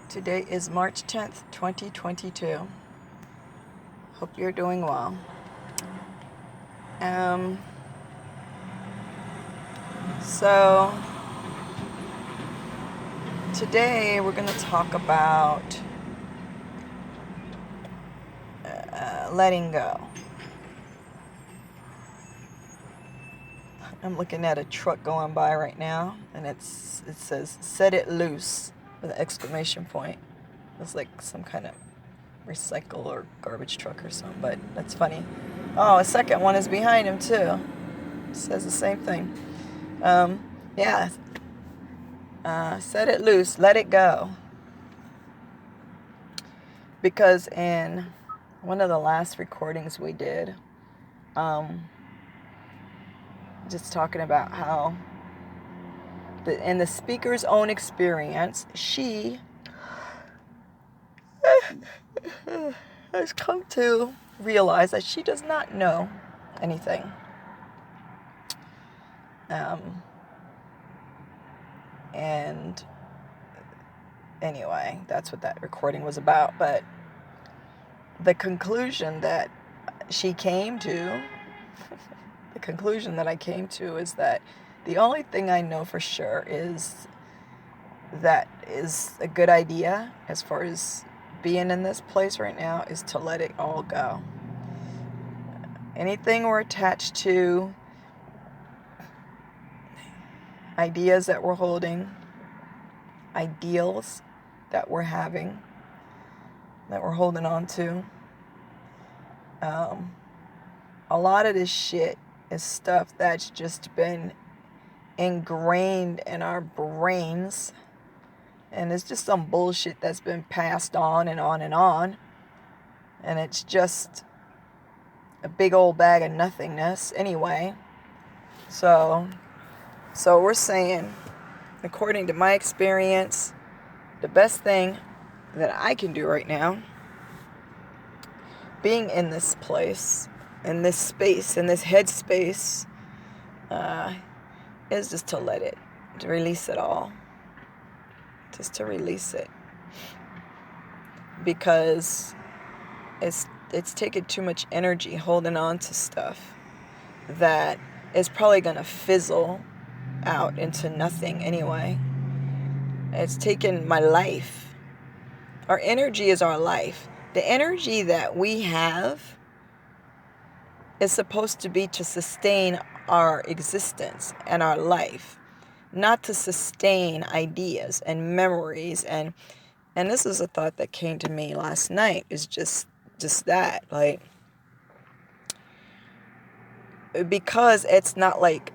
Today is March 10th, 2022. Hope you're doing well. So today we're going to talk about letting go. I'm looking at a truck going by right now, and it says "Set it loose" with an exclamation point. It's like some kind of recycle or garbage truck or something, but that's funny. Oh, a second one is behind him too. It says the same thing. Yeah. Set it loose, let it go. Because in one of the last recordings we did, just talking about how in the speaker's own experience, she has come to realize that she does not know anything. And anyway, that's what that recording was about. But the conclusion that she came to, the conclusion that I came to is that the only thing I know for sure is that is a good idea as far as being in this place right now is to let it all go. Anything we're attached to, ideas that we're holding, ideals that we're having, that we're holding on to, a lot of this shit is stuff that's just been ingrained in our brains, and it's just some bullshit that's been passed on and on and on, and it's just a big old bag of nothingness anyway. So we're saying, according to my experience, the best thing that I can do right now, being in this place, in this space, in this headspace, is just to let it, to release it all. Just to release it. Because it's taken too much energy holding on to stuff that is probably going to fizzle out into nothing anyway. It's taken my life. Our energy is our life. The energy that we have is supposed to be to sustain our existence and our life, not to sustain ideas and memories. And this is a thought that came to me last night, is just that, like, because it's not like,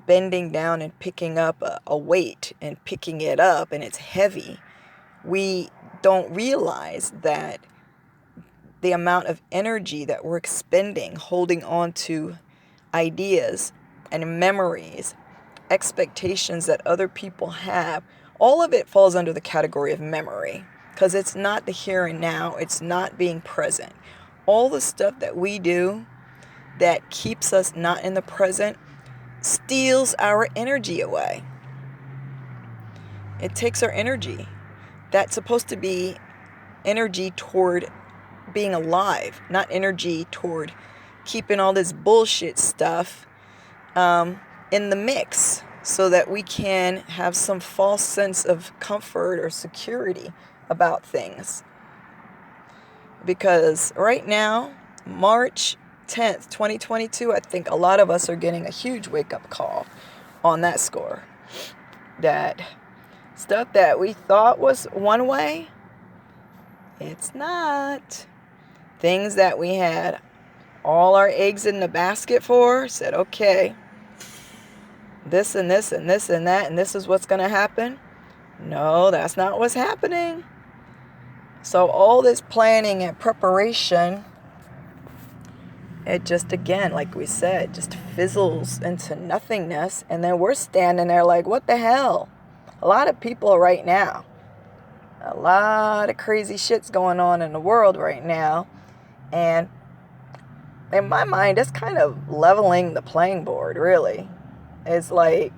bending down and picking up a weight and picking it up and it's heavy. We don't realize that the amount of energy that we're expending holding on to ideas and memories, expectations that other people have, all of it falls under the category of memory, because it's not the here and now. It's not being present. All the stuff that we do that keeps us not in the present steals our energy away. It takes our energy. That's supposed to be energy toward being alive, not energy toward keeping all this bullshit stuff in the mix so that we can have some false sense of comfort or security about things. Because right now, March 10th, 2022, I think a lot of us are getting a huge wake-up call on that score. That stuff that we thought was one way, it's not. Things that we had all our eggs in the basket for, said, okay, this and this and this and that, and this is what's going to happen. No, that's not what's happening. So all this planning and preparation, it just, again, like we said, just fizzles into nothingness. And then we're standing there like, what the hell? A lot of people right now, a lot of crazy shit's going on in the world right now. And in my mind, it's kind of leveling the playing board, really. It's like,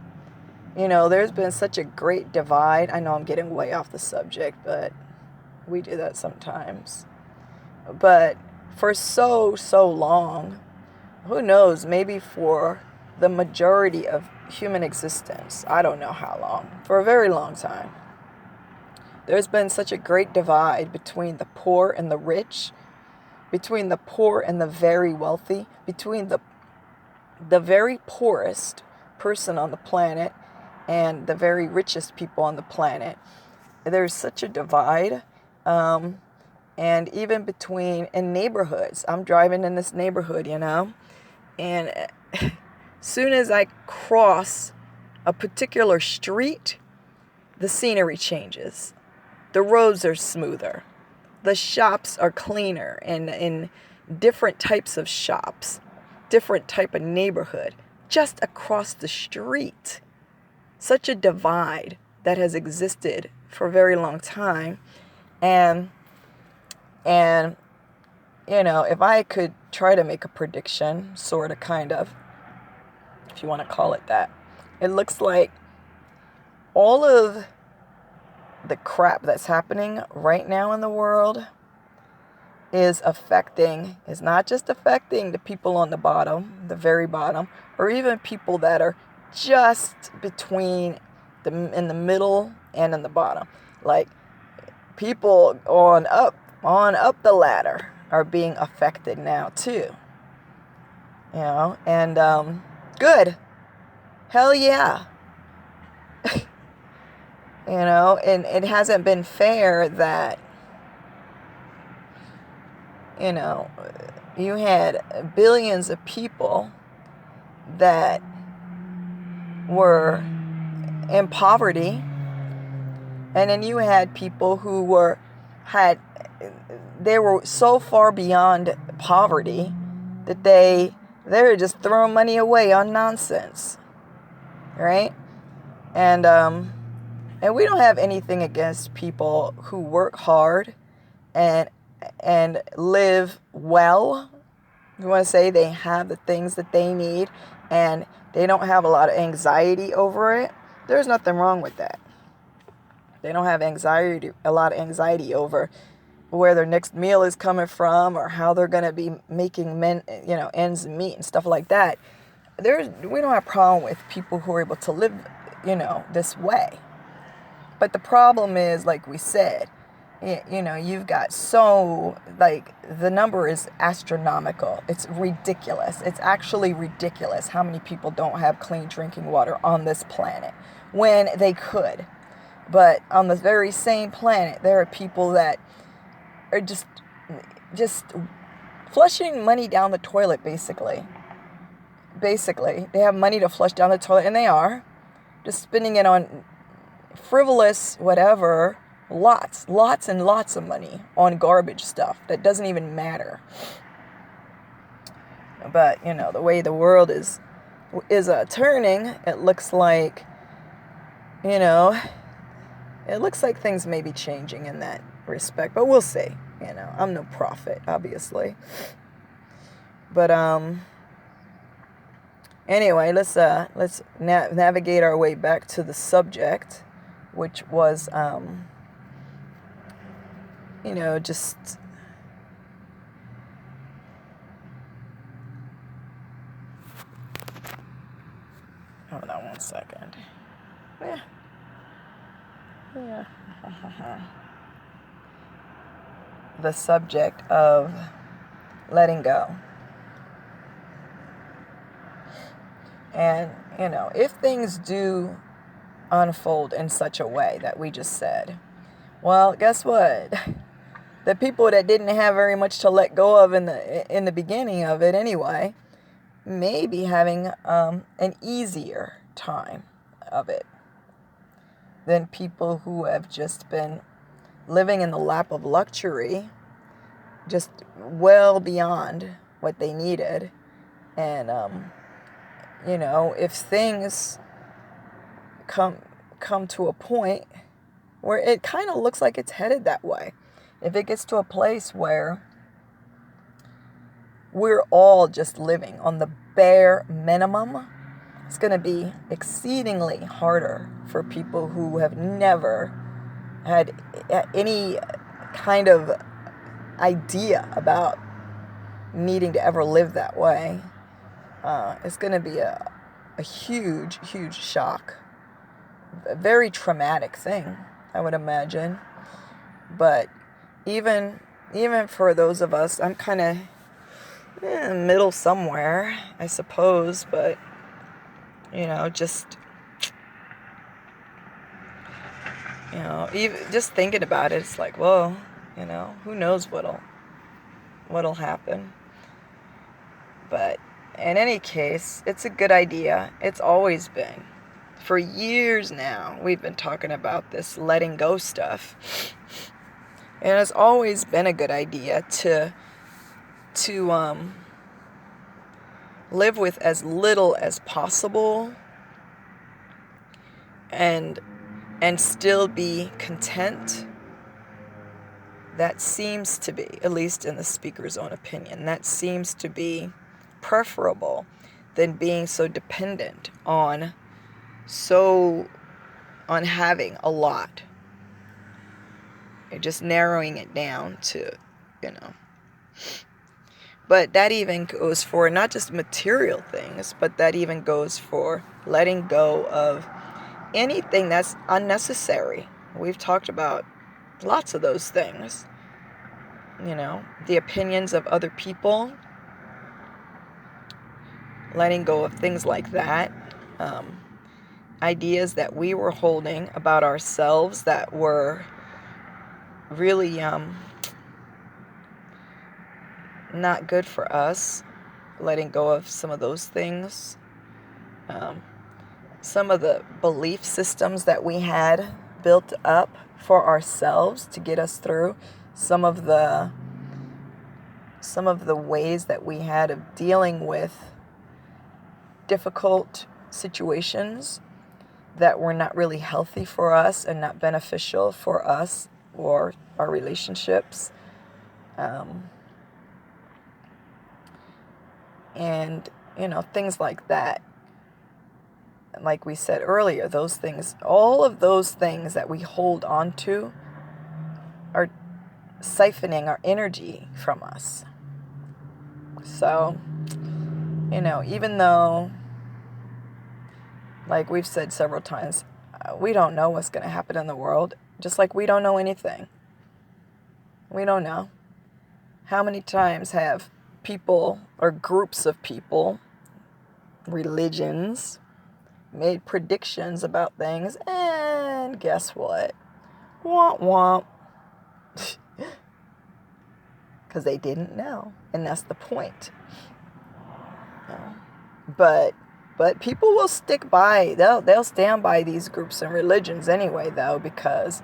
there's been such a great divide. I know I'm getting way off the subject, but we do that sometimes. But for so, so long, who knows, maybe for the majority of human existence, I don't know how long, for a very long time, there's been such a great divide between the poor and the rich, between the poor and the very wealthy, between the very poorest person on the planet and the very richest people on the planet. There's such a divide. And even in neighborhoods. I'm driving in this neighborhood, and as soon as I cross a particular street, the scenery changes. The roads are smoother. The shops are cleaner and in different types of shops, different type of neighborhood, just across the street. Such a divide that has existed for a very long time. And if I could try to make a prediction, sort of, kind of, if you want to call it that, it looks like all of the crap that's happening right now in the world is not just affecting the people on the bottom, the very bottom, or even people that are just between in the middle and in the bottom. Like, people on up the ladder are being affected now too. And good. Hell yeah. And it hasn't been fair that, you had billions of people that were in poverty, and then you had people who were so far beyond poverty that they were just throwing money away on nonsense, right? And we don't have anything against people who work hard and live well. You want to say they have the things that they need and they don't have a lot of anxiety over it. There's nothing wrong with that. They don't have a lot of anxiety over where their next meal is coming from or how they're going to be making ends meet and stuff like that. We don't have a problem with people who are able to live, this way. But the problem is, like we said, you've got the number is astronomical. It's ridiculous. It's actually ridiculous how many people don't have clean drinking water on this planet when they could. But on the very same planet, there are people that are just flushing money down the toilet, basically. Basically, they have money to flush down the toilet, and they are just spending it on frivolous whatever, lots and lots of money on garbage stuff that doesn't even matter. But the way the world is turning, it looks like things may be changing in that respect, but we'll see. I'm no prophet, obviously. But anyway, let's navigate our way back to the subject, which was just hold on one second. Yeah. The subject of letting go. And, if things do unfold in such a way that we just said, well, guess what? The people that didn't have very much to let go of in the beginning of it anyway, may be having an easier time of it than people who have just been living in the lap of luxury, just well beyond what they needed. And if things come to a point where it kind of looks like it's headed that way, if it gets to a place where we're all just living on the bare minimum, it's going to be exceedingly harder for people who have never had any kind of idea about needing to ever live that way. It's going to be a huge, huge shock. A very traumatic thing, I would imagine. But even for those of us, I'm kind of middle somewhere, I suppose, but just even just thinking about it, it's like, well, who knows what'll happen. But in any case, it's a good idea. It's always been. For years now, we've been talking about this letting go stuff. And it's always been a good idea to live with as little as possible and still be content. That seems to be, at least in the speaker's own opinion, that seems to be preferable than being so dependent on having a lot. You're just narrowing it down to, But that even goes for not just material things, but that even goes for letting go of anything that's unnecessary. We've talked about lots of those things. The opinions of other people, letting go of things like that. Ideas that we were holding about ourselves that were really not good for us. Letting go of some of those things. Some of the belief systems that we had built up for ourselves to get us through. Some of the ways that we had of dealing with difficult situations that were not really healthy for us and not beneficial for us or our relationships. And, things like that. Like we said earlier, those things, all of those things that we hold on to are siphoning our energy from us. So, even though, like we've said several times, we don't know what's going to happen in the world, just like we don't know anything. We don't know. How many times have people or groups of people, religions, made predictions about things, and guess what? Womp womp. Because they didn't know, and that's the point. But people will stick by, they'll stand by these groups and religions anyway, though, because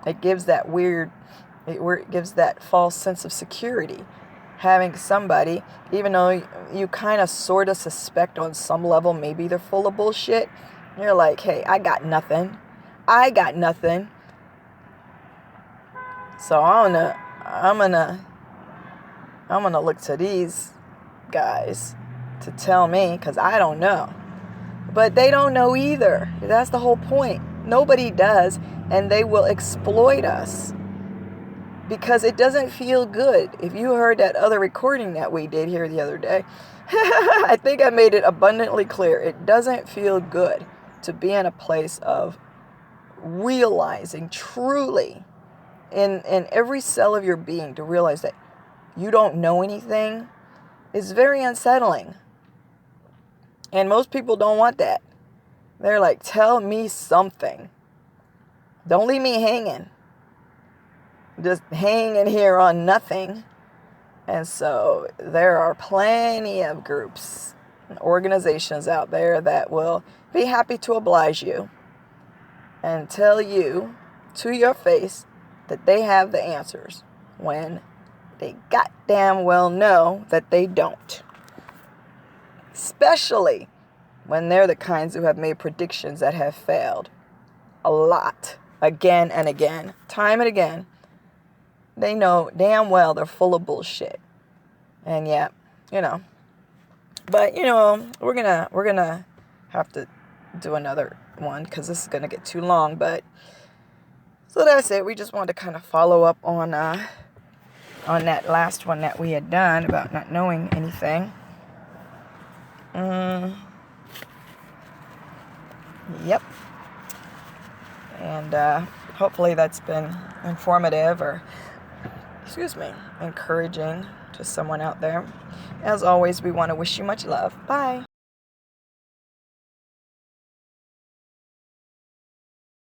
it gives that it gives that false sense of security. Having somebody, even though you kind of sort of suspect on some level maybe they're full of bullshit, you're like, hey, I got nothing. So I'm gonna look to these guys to tell me, because I don't know. But they don't know either. That's the whole point. Nobody does, and they will exploit us. Because it doesn't feel good. If you heard that other recording that we did here the other day, I think I made it abundantly clear. It doesn't feel good to be in a place of realizing truly in every cell of your being, to realize that you don't know anything is very unsettling. And most people don't want that. They're like, tell me something. Don't leave me hanging. Just hanging here on nothing. And so there are plenty of groups and organizations out there that will be happy to oblige you and tell you to your face that they have the answers when they goddamn well know that they don't. Especially when they're the kinds who have made predictions that have failed a lot, again and again, time and again. They know damn well they're full of bullshit. And yeah, But you know, we're gonna have to do another one because this is gonna get too long. But so that's it. We just wanted to kind of follow up on that last one that we had done about not knowing anything. Yep. And hopefully that's been informative or, encouraging to someone out there. As always, we want to wish you much love. Bye.